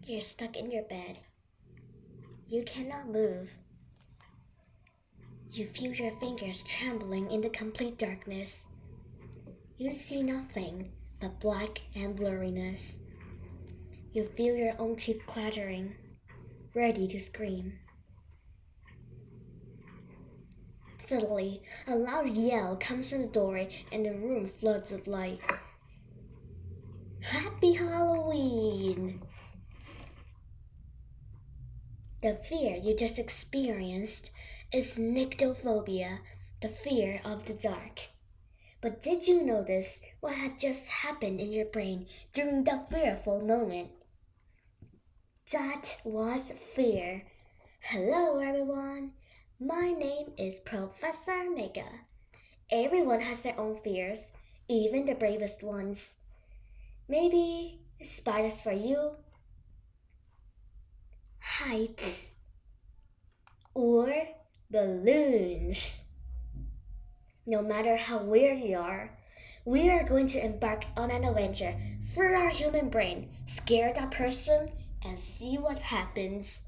You're stuck in your bed. You cannot move. You feel your fingers trembling in the complete darkness. You see nothing but black and blurriness. You feel your own teeth clattering, ready to scream. Suddenly, a loud yell comes from the doorway and the room floods with light. Happy Halloween! The fear you just experienced is nyctophobia, the fear of the dark. But did you notice what had just happened in your brain during that fearful moment? That was fear. Hello, everyone. My name is Professor Mega. Everyone has their own fears, even the bravest ones. Maybe spiders for you, heights, or balloons. No matter how weird you are, we are going to embark on an adventure through our human brain, scare that person, and see what happens.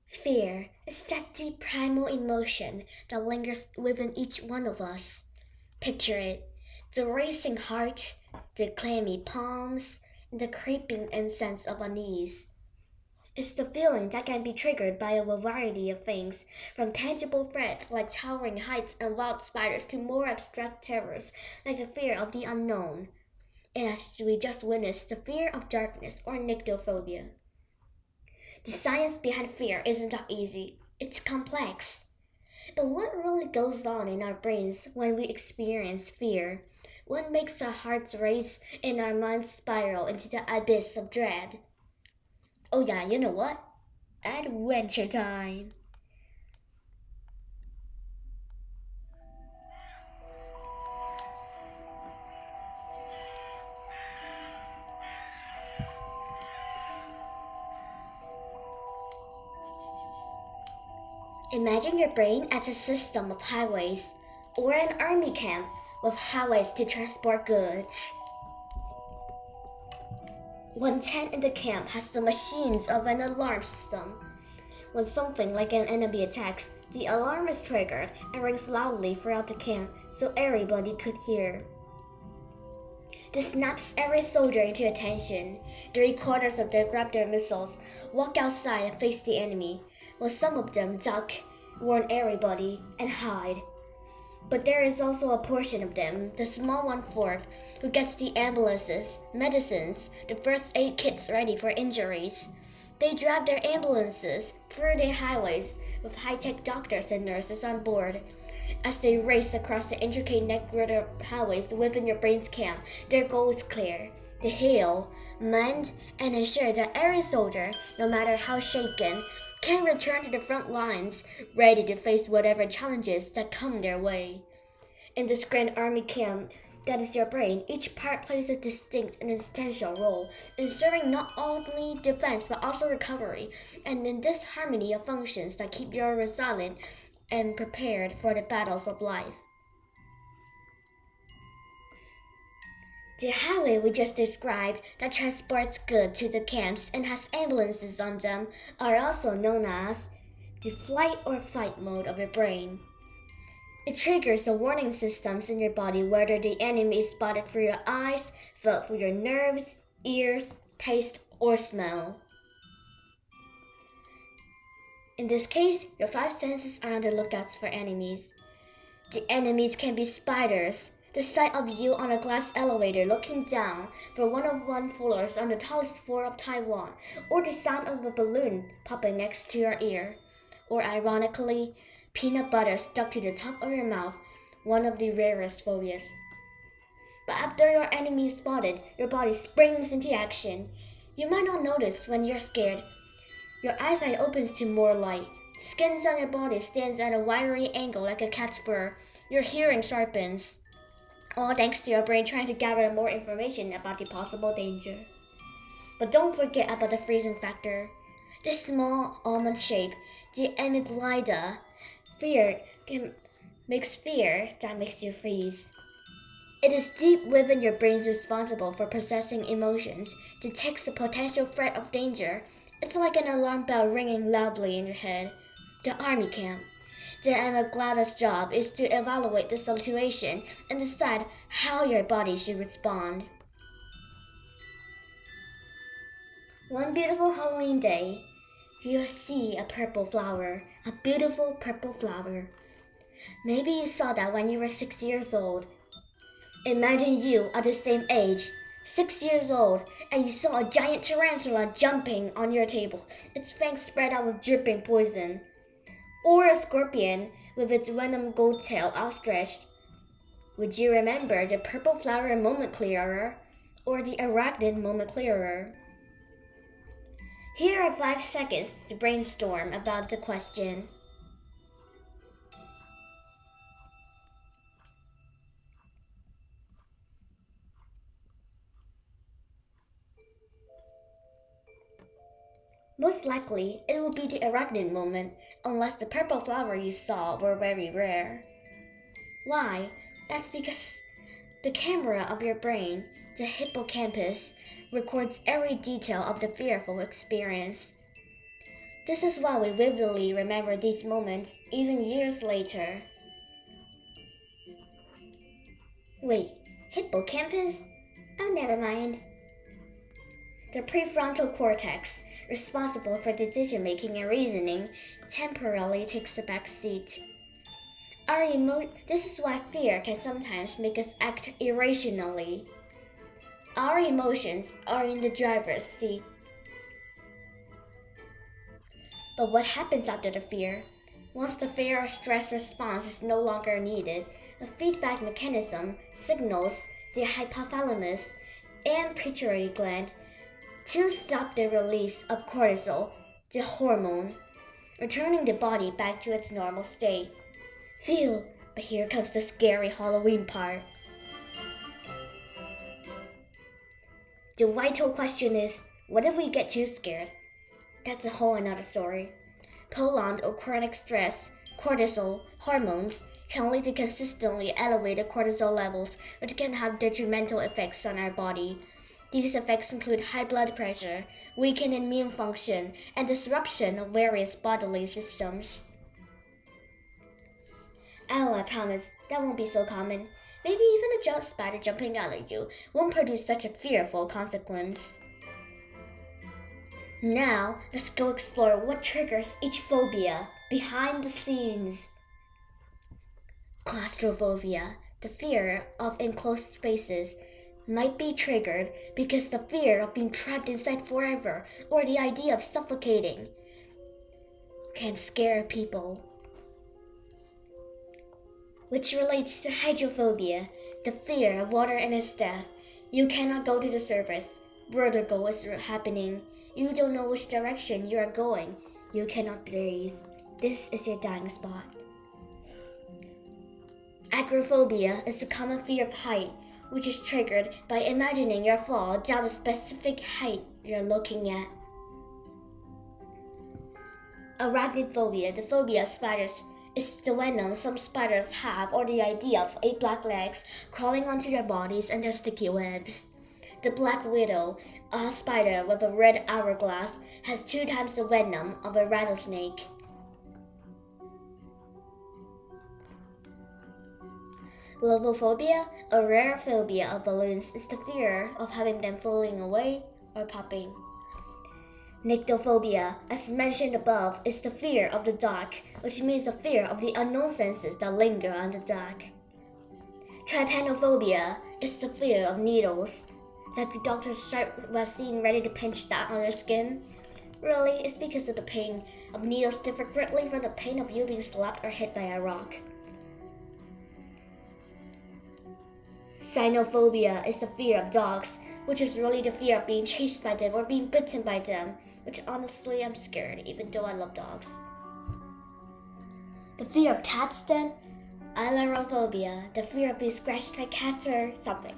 Fear is that deep primal emotion that lingers within each one of us. Picture it, the racing heart, the clammy palms, and the creeping sense of unease. It's the feeling that can be triggered by a variety of things, from tangible threats like towering heights and wild spiders to more abstract terrors like the fear of the unknown. And as we just witnessed, the fear of darkness or nyctophobia. The science behind fear isn't that easy, it's complex. But what really goes on in our brains when we experience fear? What makes our hearts race and our minds spiral into the abyss of dread? Oh, yeah, you know what? Adventure time! Imagine your brain as a system of highways, or an army camp with highways to transport goods. One tent in the camp has the machines of an alarm system. When something like an enemy attacks, the alarm is triggered and rings loudly throughout the camp so everybody could hear. This snaps every soldier into attention. 3/4 of them grab their missiles, walk outside and face the enemy, while some of them duck, warn everybody, and hide. But there is also a portion of them, the small 1/4, who gets the ambulances, medicines, the first aid kits ready for injuries. They drive their ambulances through the highways with high-tech doctors and nurses on board. As they race across the intricate network of highways within your brain's camp, their goal is clear: to heal, mend, and ensure that every soldier, no matter how shaken, can return to the front lines, ready to face whatever challenges that come their way. In this grand army camp that is your brain, each part plays a distinct and essential role, ensuring not only defense but also recovery, and in this harmony of functions that keep you resilient and prepared for the battles of life. The highway we just described that transports goods to the camps and has ambulances on them are also known as the flight or fight mode of your brain. It triggers the warning systems in your body whether the enemy is spotted through your eyes, felt through your nerves, ears, taste, or smell. In this case, your five senses are on the lookouts for enemies. The enemies can be spiders, the sight of you on a glass elevator looking down for one floors on the tallest floor of Taiwan, or the sound of a balloon popping next to your ear, or ironically, peanut butter stuck to the top of your mouth, one of the rarest phobias. But after your enemy is spotted, your body springs into action. You might not notice when you're scared. Your eyesight opens to more light. The skin on your body stands at a wiry angle like a cat's fur. Your hearing sharpens. All thanks to your brain trying to gather more information about the possible danger. But don't forget about the freezing factor. This small almond shape, the amygdala, fear can makes fear that makes you freeze. It is deep within your brains responsible for processing emotions, detects the potential threat of danger. It's like an alarm bell ringing loudly in your head. The army camp. The amygdala's job is to evaluate the situation and decide how your body should respond. One beautiful Halloween day, you see a purple flower, a beautiful purple flower. Maybe you saw that when you were 6 years old. Imagine you at the same age, 6 years old, and you saw a giant tarantula jumping on your table, its fangs spread out with dripping poison. Or a scorpion with its venom gold tail outstretched. Would you remember the purple flower moment clearer, or the arachnid moment clearer? Here are 5 seconds to brainstorm about the question. Most likely, it will be the arachnid moment, unless the purple flower you saw were very rare. Why? That's because the camera of your brain, the hippocampus, records every detail of the fearful experience. This is why we vividly remember these moments even years later. Wait, hippocampus? Oh, never mind. The prefrontal cortex, responsible for decision-making and reasoning, temporarily takes the back seat. This is why fear can sometimes make us act irrationally. Our emotions are in the driver's seat. But what happens after the fear? Once the fear or stress response is no longer needed, a feedback mechanism signals the hypothalamus and pituitary gland to stop the release of cortisol, the hormone, returning the body back to its normal state. Phew, but here comes the scary Halloween part. The vital question is, what if we get too scared? That's a whole another story. Prolonged or chronic stress, cortisol, hormones, can lead to consistently elevated cortisol levels, which can have detrimental effects on our body. These effects include high blood pressure, weakened immune function, and disruption of various bodily systems. Oh, I promise, that won't be so common. Maybe even a giant spider jumping out at you won't produce such a fearful consequence. Now, let's go explore what triggers each phobia behind the scenes. Claustrophobia, the fear of enclosed spaces, might be triggered because the fear of being trapped inside forever or the idea of suffocating can scare people. Which relates to hydrophobia, the fear of water and its depth. You cannot go to the surface. Vertigo is happening. You don't know which direction you are going. You cannot breathe. This is your dying spot. Agoraphobia is a common fear of height, which is triggered by imagining your fall down the specific height you're looking at. Arachnophobia, the phobia of spiders, is the venom some spiders have or the idea of 8 black legs crawling onto their bodies and their sticky webs. The black widow, a spider with a red hourglass, has 2 times the venom of a rattlesnake. Globophobia, a rare phobia of balloons, is the fear of having them falling away or popping. Nyctophobia, as mentioned above, is the fear of the dark, which means the fear of the unknown senses that linger on the dark. Trypanophobia is the fear of needles, like the doctor's sharp vaccine ready to pinch that on your skin. Really, it's because of the pain of needles differ greatly from the pain of you being slapped or hit by a rock. Cynophobia is the fear of dogs, which is really the fear of being chased by them or being bitten by them, which honestly I'm scared, even though I love dogs. The fear of cats then? Ailurophobia, the fear of being scratched by cats or something.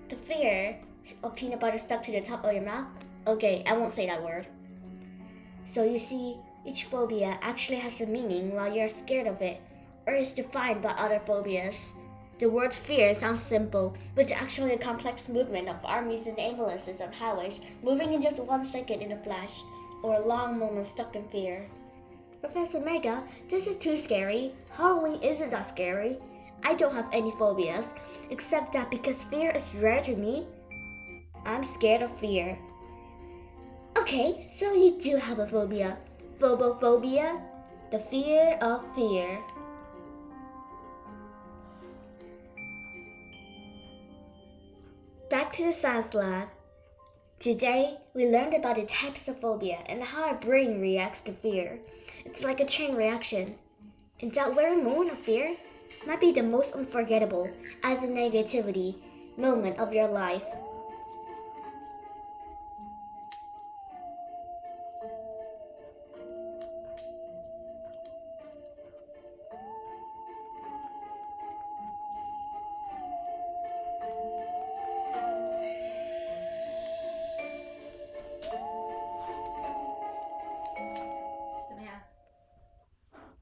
The fear of peanut butter stuck to the top of your mouth? Okay, I won't say that word. So you see, each phobia actually has a meaning while you're scared of it, or is defined by other phobias. The word fear sounds simple, but it's actually a complex movement of armies and ambulances on highways moving in just 1 second in a flash, or a long moment stuck in fear. Professor Mega, this is too scary. Halloween isn't that scary. I don't have any phobias, except that because fear is rare to me, I'm scared of fear. Okay, so you do have a phobia. Phobophobia? The fear of fear. Back to the science lab. Today, we learned about the types of phobia and how our brain reacts to fear. It's like a chain reaction. And that very moment of fear might be the most unforgettable as a negativity moment of your life.